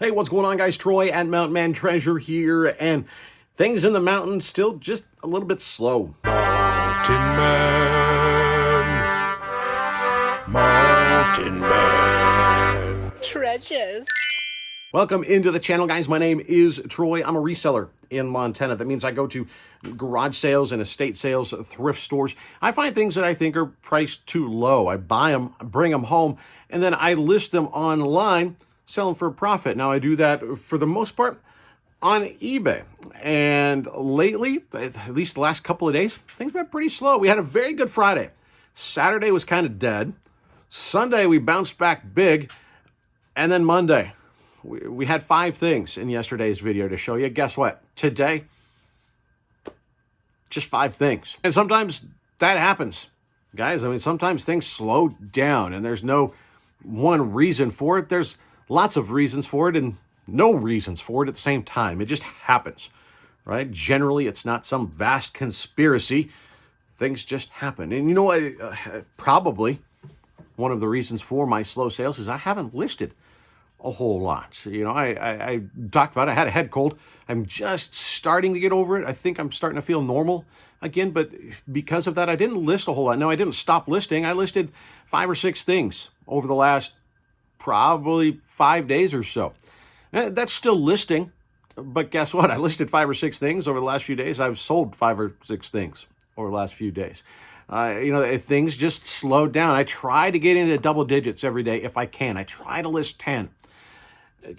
Hey, what's going on, guys? Troy at Mountain Man Treasure here, and things in the mountains still just a little bit slow. Mountain Man Treasures. Welcome into the channel, guys. My name is Troy. I'm a reseller in Montana. That means I go to garage sales and estate sales, thrift stores. I find things that I think are priced too low. I buy them, bring them home, and then I list them online, sell them for a profit. Now, I do that for the most part on eBay. And lately, at least the last couple of days, things have been pretty slow. We had a very good Friday. Saturday was kind of dead. Sunday, we bounced back big. And then Monday, we had 5 things in yesterday's video to show you. Guess what? Today, just 5 things. And sometimes that happens, guys. I mean, sometimes things slow down and there's no one reason for it. There's lots of reasons for it and no reasons for it at the same time. It just happens, right? Generally, it's not some vast conspiracy. Things just happen. And you know what? Probably one of the reasons for my slow sales is I haven't listed a whole lot. So, you know, I talked about it. I had a head cold. I'm just starting to get over it. I think I'm starting to feel normal again, but because of that, I didn't list a whole lot. No, I didn't stop listing. I listed 5 or 6 things over the last probably 5 days or so. That's still listing, but guess what? I listed 5 or 6 things over the last few days. I've sold 5 or 6 things over the last few days. You know, things just slowed down. I try to get into double digits every day if I can. I try to list 10.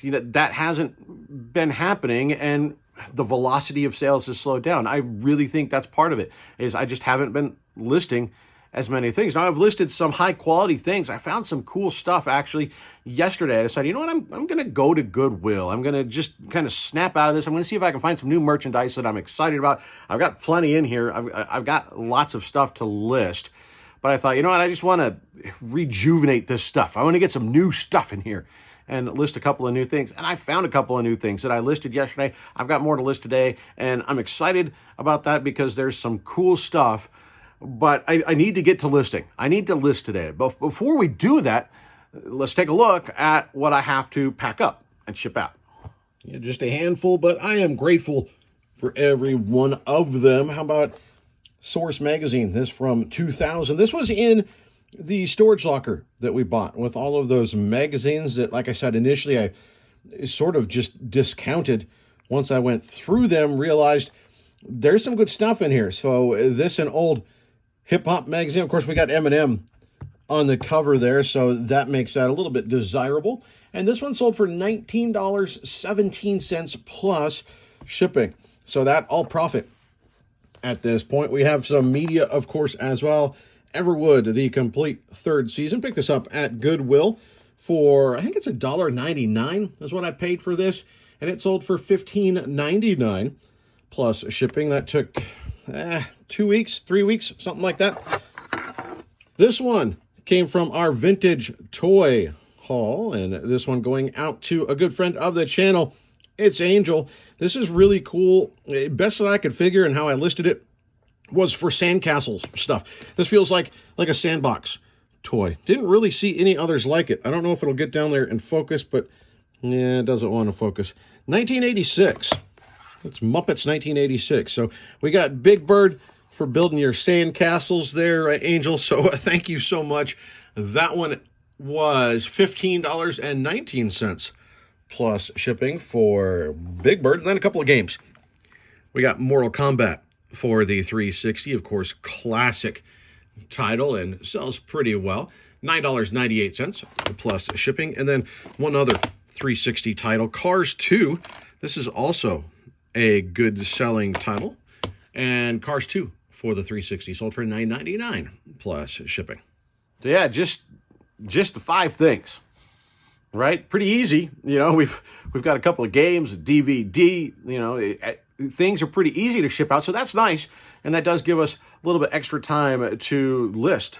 You know, that hasn't been happening, and the velocity of sales has slowed down. I really think that's part of it, is I just haven't been listing as many things. Now, I've listed some high quality things. I found some cool stuff actually yesterday. I decided, you know what, I'm going to go to Goodwill. I'm going to just kind of snap out of this. I'm going to see if I can find some new merchandise that I'm excited about. I've got plenty in here. I've got lots of stuff to list, but I thought, you know what, I just want to rejuvenate this stuff. I want to get some new stuff in here and list a couple of new things. And I found a couple of new things that I listed yesterday. I've got more to list today, and I'm excited about that because there's some cool stuff, but I need to get to listing. I need to list today. But before we do that, let's take a look at what I have to pack up and ship out. Yeah, just a handful, but I am grateful for every one of them. How about Source Magazine? This from 2000. This was in the storage locker that we bought with all of those magazines that, like I said, initially I sort of just discounted. Once I went through them, realized there's some good stuff in here. So this, an old hip-hop magazine. Of course, we got Eminem on the cover there, so that makes that a little bit desirable. And this one sold for $19.17 plus shipping. So that all profit at this point. We have some media, of course, as well. Everwood, the complete 3rd season. Picked this up at Goodwill for, I think it's $1.99 is what I paid for this. And it sold for $15.99 plus shipping. That took 2 weeks, 3 weeks, something like that. This one came from our vintage toy haul. And this one going out to a good friend of the channel. It's Angel. This is really cool. Best that I could figure and how I listed it was for sandcastles stuff. This feels like a sandbox toy. Didn't really see any others like it. I don't know if it'll get down there and focus, but yeah, it doesn't want to focus. 1986. It's Muppets 1986. So we got Big Bird for building your sandcastles there, Angel. So thank you so much. That one was $15.19 plus shipping for Big Bird. And then a couple of games. We got Mortal Kombat for the 360, of course, classic title, and sells pretty well. $9.98 plus shipping. And then one other 360 title, Cars 2. This is also a good selling title. And Cars 2 for the 360 sold for $9.99 plus shipping. So yeah, just the 5 things, right? Pretty easy. You know, we've got a couple of games, a DVD, you know, things are pretty easy to ship out, so that's nice, and that does give us a little bit extra time to list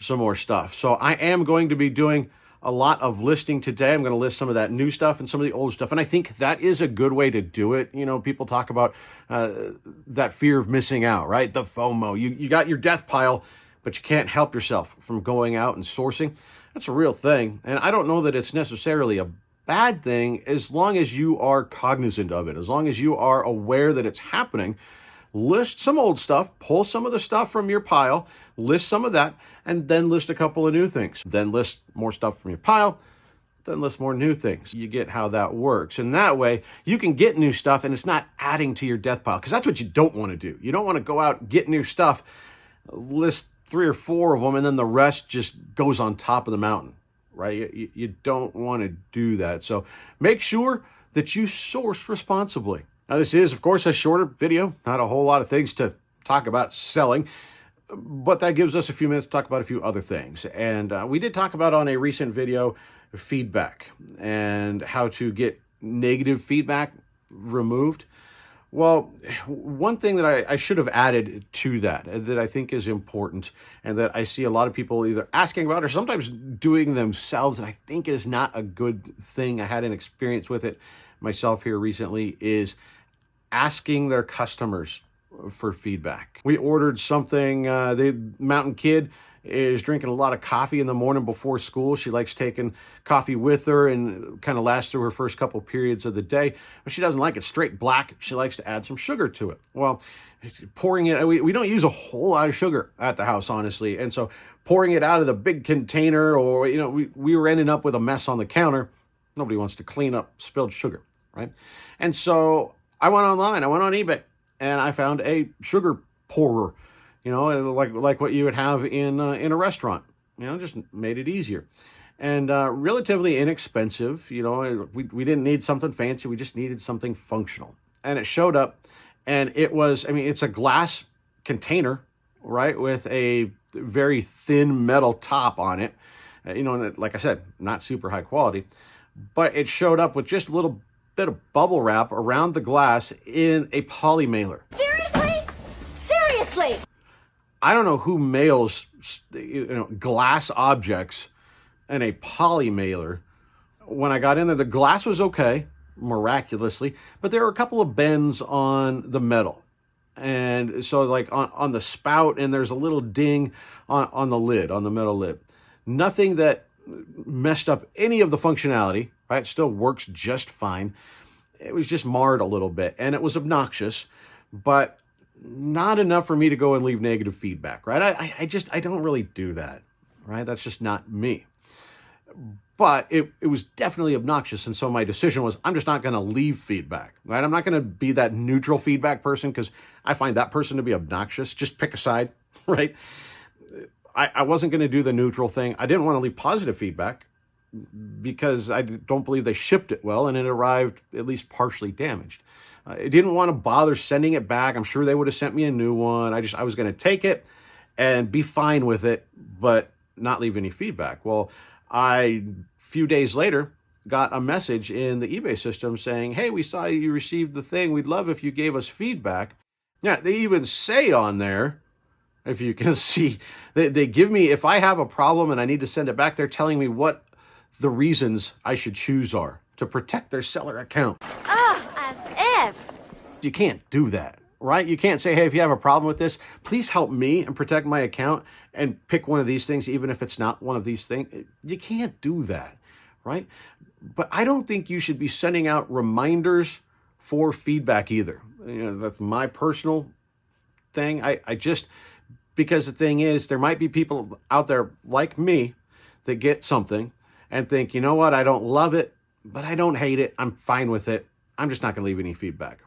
some more stuff. So I am going to be doing a lot of listing today. I'm going to list some of that new stuff and some of the old stuff, and I think that is a good way to do it. You know, people talk about that fear of missing out, right? The FOMO. You got your death pile, but you can't help yourself from going out and sourcing. That's a real thing, and I don't know that it's necessarily a bad thing as long as you are cognizant of it, as long as you are aware that it's happening. List some old stuff, pull some of the stuff from your pile, list some of that, and then list a couple of new things. Then list more stuff from your pile, then list more new things. You get how that works. And that way you can get new stuff and it's not adding to your death pile, because that's what you don't want to do. You don't want to go out, get new stuff, list 3 or 4 of them, and then the rest just goes on top of the mountain, right? You don't want to do that. So make sure that you source responsibly. Now, this is, of course, a shorter video, not a whole lot of things to talk about selling, but that gives us a few minutes to talk about a few other things. And we did talk about on a recent video feedback and how to get negative feedback removed. Well, one thing that I should have added to that I think is important and that I see a lot of people either asking about or sometimes doing themselves, and I think is not a good thing. I had an experience with it myself here recently, is asking their customers for feedback. We ordered something, the Mountain Kid is drinking a lot of coffee in the morning before school. She likes taking coffee with her and kind of lasts through her first couple periods of the day. But she doesn't like it straight black. She likes to add some sugar to it. Well, pouring it, we don't use a whole lot of sugar at the house, honestly. And so pouring it out of the big container, or, we were ending up with a mess on the counter. Nobody wants to clean up spilled sugar, right? And so I went online, I went on eBay, and I found a sugar pourer, like what you would have in a restaurant. Just made it easier. And relatively inexpensive. We didn't need something fancy. We just needed something functional. And it showed up, and it was, it's a glass container, right, with a very thin metal top on it. And like I said, not super high quality. But it showed up with just a little bit of bubble wrap around the glass in a poly mailer. Seriously? I don't know who mails, glass objects in a poly mailer. When I got in there, the glass was okay, miraculously, but there were a couple of bends on the metal. And so like on the spout, and there's a little ding on the lid, on the metal lid. Nothing that messed up any of the functionality, right? It still works just fine. It was just marred a little bit, and it was obnoxious, but not enough for me to go and leave negative feedback, right? I don't really do that, right? That's just not me. But it was definitely obnoxious, and so my decision was, I'm just not going to leave feedback, right? I'm not going to be that neutral feedback person, because I find that person to be obnoxious. Just pick a side, right? I wasn't going to do the neutral thing. I didn't want to leave positive feedback because I don't believe they shipped it well, and it arrived at least partially damaged. I didn't want to bother sending it back. I'm sure they would have sent me a new one. I was going to take it and be fine with it, but not leave any feedback. Well, a few days later, got a message in the eBay system saying, hey, we saw you received the thing. We'd love if you gave us feedback. Yeah, they even say on there, if you can see, they give me, if I have a problem and I need to send it back, they're telling me what the reasons I should choose are to protect their seller account. As if. You can't do that, right? You can't say, hey, if you have a problem with this, please help me and protect my account and pick one of these things, even if it's not one of these things. You can't do that, right? But I don't think you should be sending out reminders for feedback either. That's my personal thing. Because the thing is, there might be people out there like me that get something and think, you know what, I don't love it, but I don't hate it. I'm fine with it. I'm just not going to leave any feedback.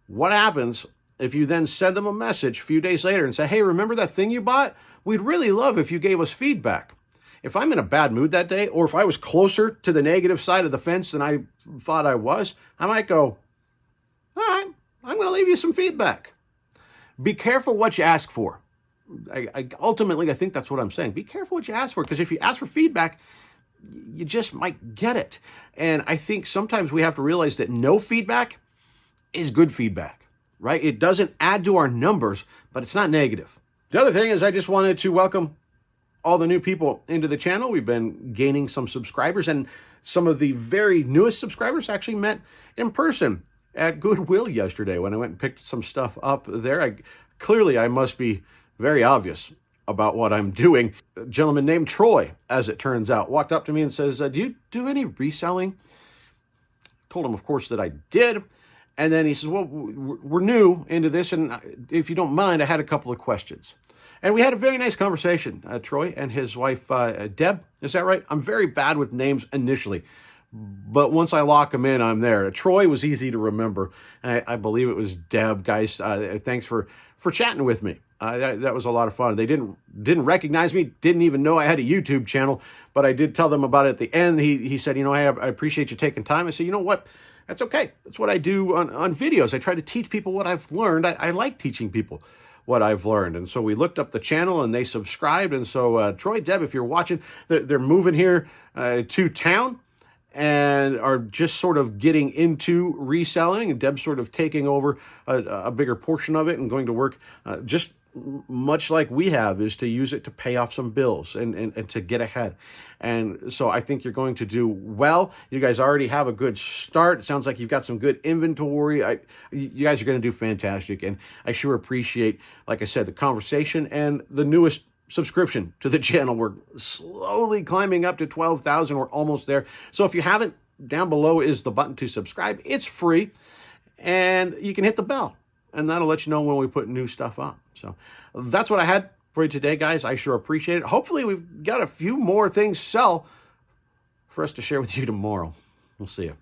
What happens if you then send them a message a few days later and say, hey, remember that thing you bought? We'd really love if you gave us feedback. If I'm in a bad mood that day, or if I was closer to the negative side of the fence than I thought I was, I might go, all right, I'm going to leave you some feedback. Be careful what you ask for. Ultimately, I think that's what I'm saying. Be careful what you ask for, because if you ask for feedback, you just might get it. And I think sometimes we have to realize that no feedback is good feedback, right? It doesn't add to our numbers, but it's not negative. The other thing is, I just wanted to welcome all the new people into the channel. We've been gaining some subscribers, and some of the very newest subscribers actually met in person at Goodwill yesterday when I went and picked some stuff up there. Clearly, I must be very obvious about what I'm doing. A gentleman named Troy, as it turns out, walked up to me and says, do you do any reselling? Told him, of course, that I did. And then he says, well, we're new into this, and if you don't mind, I had a couple of questions. And we had a very nice conversation, Troy and his wife, Deb. Is that right? I'm very bad with names initially, but once I lock them in, I'm there. Troy was easy to remember. I believe it was Deb. Guys, thanks for chatting with me. That was a lot of fun. They didn't recognize me, didn't even know I had a YouTube channel, but I did tell them about it at the end. He said, hey, I appreciate you taking time. I said, you know what? That's okay. That's what I do on videos. I try to teach people what I've learned. I like teaching people what I've learned. And so we looked up the channel and they subscribed. And so Troy, Deb, if you're watching, they're moving here to town and are just sort of getting into reselling. And Deb's sort of taking over a bigger portion of it and going to work just much like we have, is to use it to pay off some bills and to get ahead. And so I think you're going to do well. You guys already have a good start. It sounds like you've got some good inventory. You guys are going to do fantastic. And I sure appreciate, like I said, the conversation and the newest subscription to the channel. We're slowly climbing up to 12,000. We're almost there. So if you haven't, down below is the button to subscribe. It's free, and you can hit the bell, and that'll let you know when we put new stuff up. So that's what I had for you today, guys. I sure appreciate it. Hopefully we've got a few more things sell for us to share with you tomorrow. We'll see you.